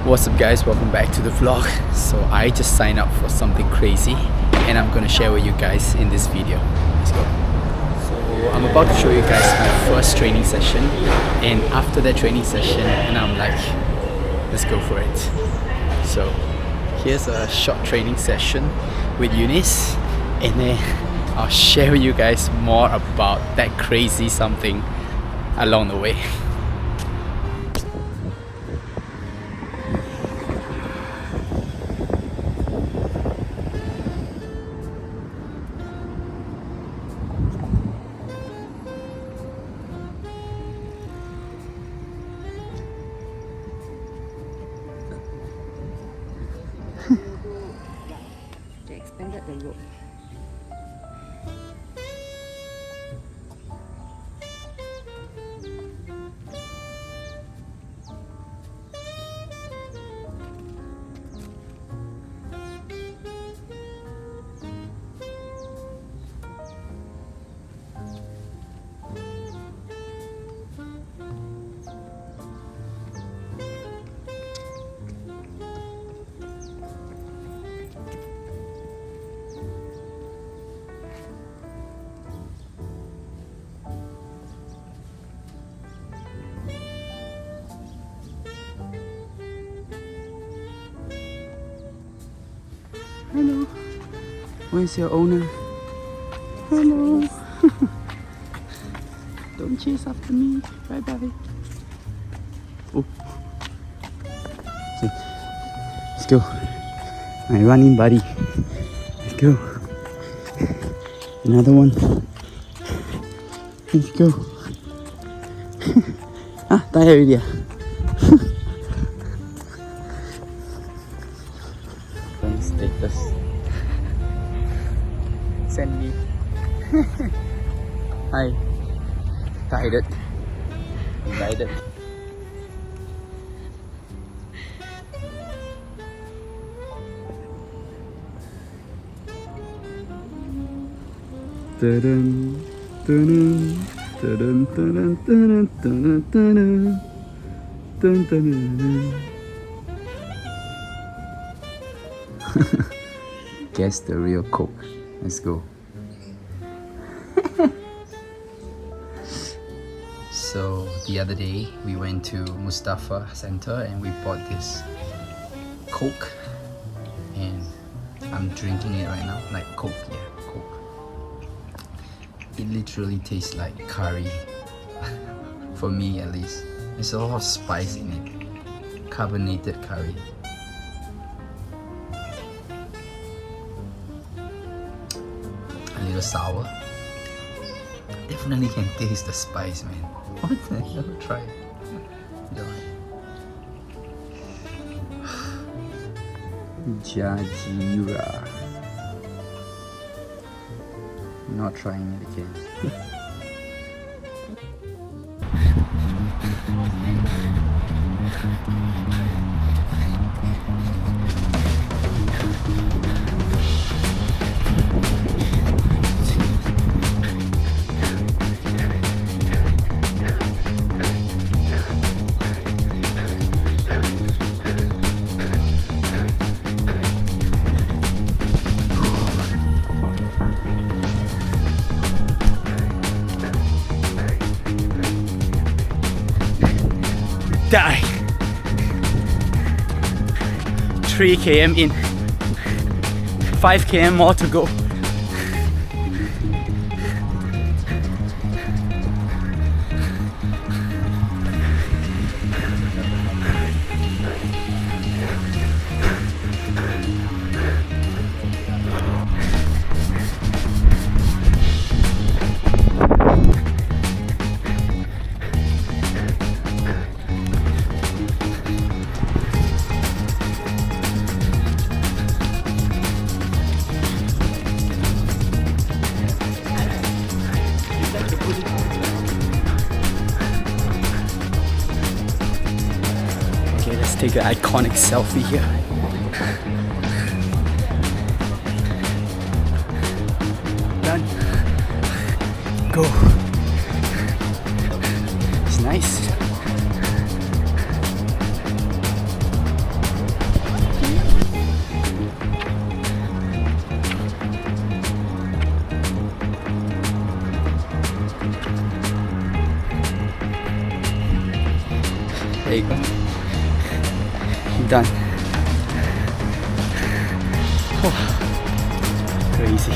What's up guys, welcome back to the vlog. So I just signed up for something crazy and I'm gonna share with you guys in this video. Let's go. So I'm about to show you guys my first training session, and after that training session, and I'm like, let's go for it. So here's a short training session with Eunice, and then I'll share with you guys more about that crazy something along the way. They expanded the road. Hello. Where's your owner? Hello. Don't chase after me. Bye bye. Oh. Let's go. My running buddy. Let's go. Another one. Let's go. Tired already. Status. Sandy. Hi. Tired. Tired. Dun dun dun dun dun dun dun dun dun. Guess the real Coke. Let's go. So the other day we went to Mustafa Center and we bought this Coke, and I'm drinking it right now. Like Coke, yeah, Coke. It literally tastes like curry. For me at least. There's a lot of spice in it. Carbonated curry. A little sour. Definitely can taste the spice, man. What the hell? Try it. Jajira. Not trying it again. Die. 3 km in, 5 km more to go. Take an iconic selfie here. Done. Go. It's nice. Done. Oh, crazy.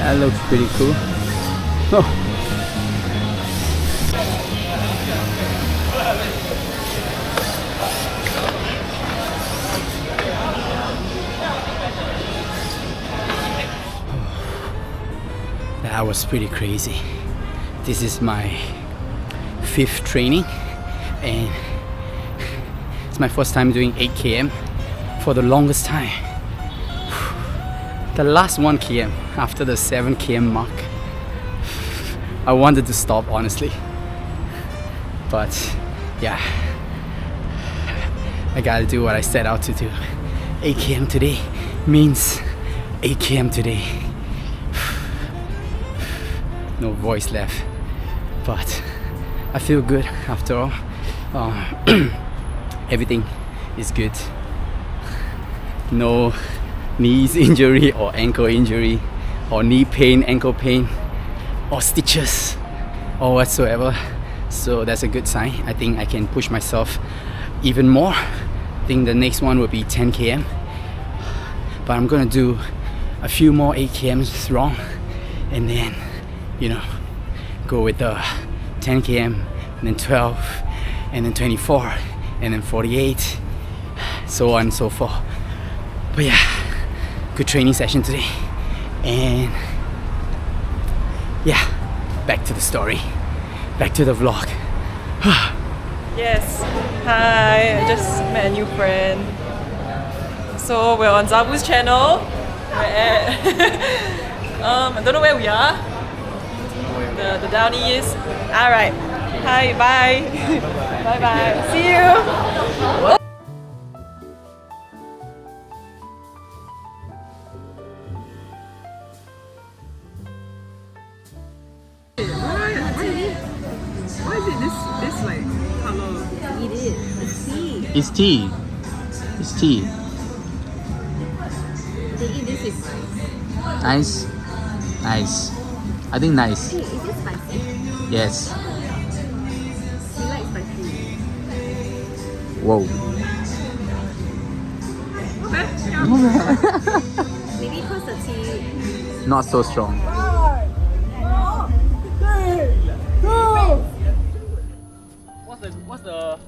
That looks pretty cool. Oh. That was pretty crazy. This is my 5th training and it's my first time doing 8 km for the longest time. The last 1 km after the 7 km mark, I wanted to stop honestly, but yeah, I gotta do what I set out to do. 8 km today means 8 km today. No voice left, but I feel good after all. Everything is good. No knees injury or ankle injury or knee pain, ankle pain or stitches or whatsoever, so that's a good sign. I think I can push myself even more. I think the next one will be 10 km, but I'm gonna do a few more 8 km strong and then, you know, go with the 10 km and then 12 and then 24 and then 48, so on and so forth. But yeah, good training session today, and yeah, back to the story, back to the vlog. Yes, hi, I just met a new friend. So we're on Zabu's channel. We're at I don't know where we are. The Downies. Alright, hi, bye. Bye bye, see you. Why is it this like color? It is. It's tea. It's tea. It's tea. They eat this is Nice. Nice. I think nice. Hey, is it spicy? Yes. You like spicy? Whoa. Maybe because the tea. Not so strong. What's the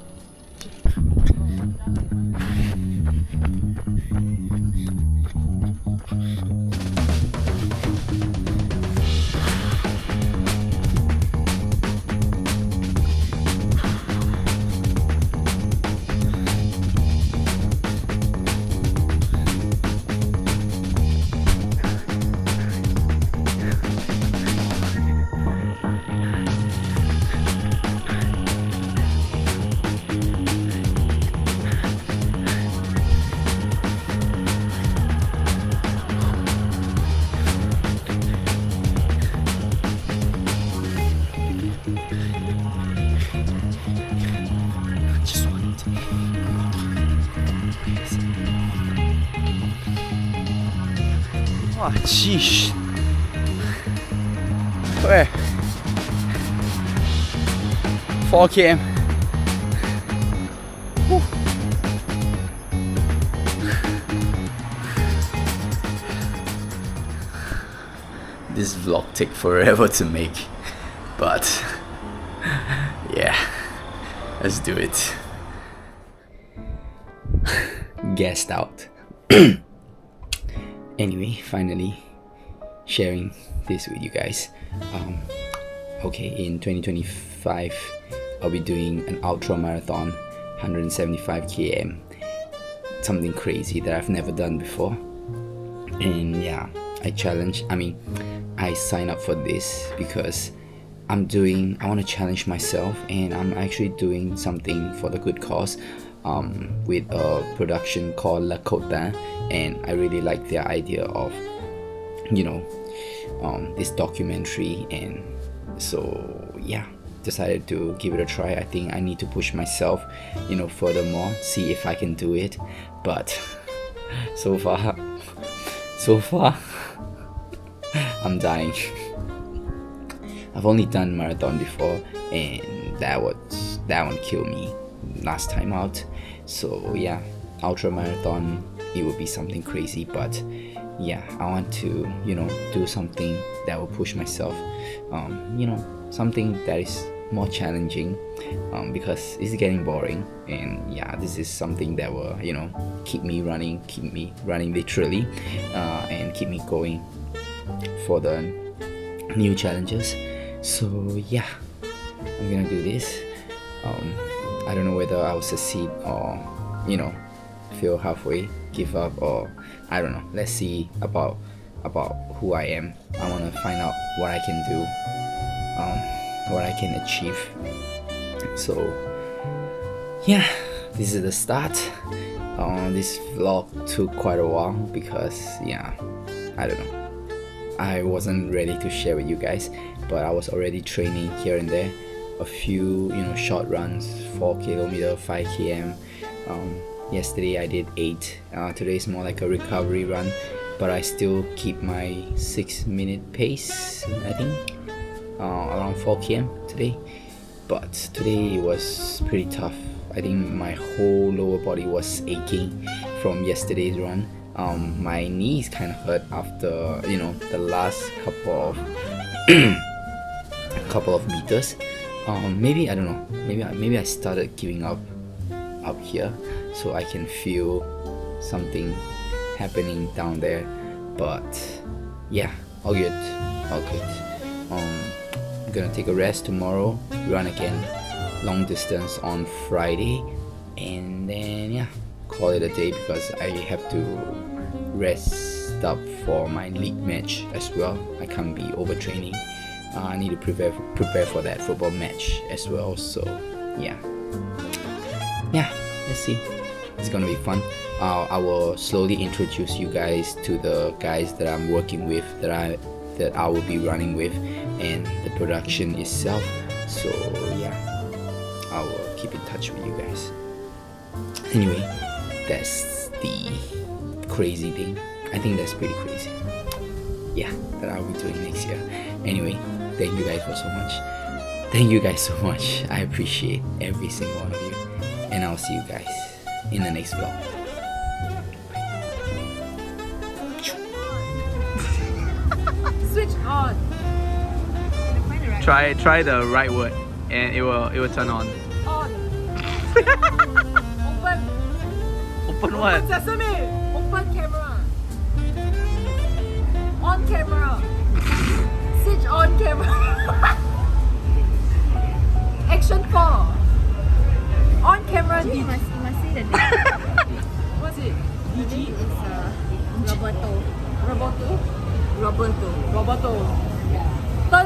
Oh, jeez. Where? 4 km. Whew. This vlog take forever to make, but yeah, let's do it. Gassed out. Anyway, finally sharing this with you guys. Okay, in 2025 I'll be doing an ultra marathon, 175 km, something crazy that I've never done before. And yeah, I signed up for this because I want to challenge myself, and I'm actually doing something for the good cause. with a production called La Cota, and I really like their idea of this documentary, and so yeah, decided to give it a try. I think I need to push myself furthermore, see if I can do it, but so far I'm dying. I've only done marathon before, and that one killed me last time out. So yeah, ultra marathon, it would be something crazy, but yeah, I want to do something that will push myself, something that is more challenging, because it's getting boring, and yeah, this is something that will keep me running literally, and keep me going for the new challenges. So yeah, I'm gonna do this. I don't know whether I will succeed or fail halfway, give up, or I don't know. Let's see about who I am. I want to find out what I can do, what I can achieve. So yeah, this is the start. This vlog took quite a while because yeah, I don't know, I wasn't ready to share with you guys, but I was already training here and there, a few short runs, 4 km, 5 km. Yesterday I did 8. Today is more like a recovery run, but I still keep my 6-minute pace, I think, around 4 km today. But today it was pretty tough. I think my whole lower body was aching from yesterday's run. My knees kind of hurt after the last couple of meters. Maybe I don't know, maybe I started giving up here, so I can feel something happening down there. But yeah, all good. I'm gonna take a rest tomorrow, run again long distance on Friday, and then yeah, call it a day, because I have to rest up for my league match as well. I can't be overtraining. I need to prepare for that football match as well. So yeah, let's see. It's gonna be fun. I will slowly introduce you guys to the guys that I'm working with, that I will be running with, and the production itself. So yeah, I will keep in touch with you guys. Anyway, that's the crazy thing. I think that's pretty crazy. Yeah, that I'll be doing next year. Anyway, thank you guys so much. I appreciate every single one of you, and I'll see you guys in the next vlog. Switch on. Try the right word, and it will turn on. On. Open what? Open sesame. Open camera. On camera. Switch on camera. Action 4. On camera. You must say the name. What's it? DG is Roberto. Turn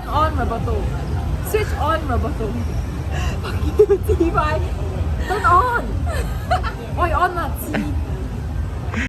on Roberto. Switch on Roberto. Turn on. Oi, on lah.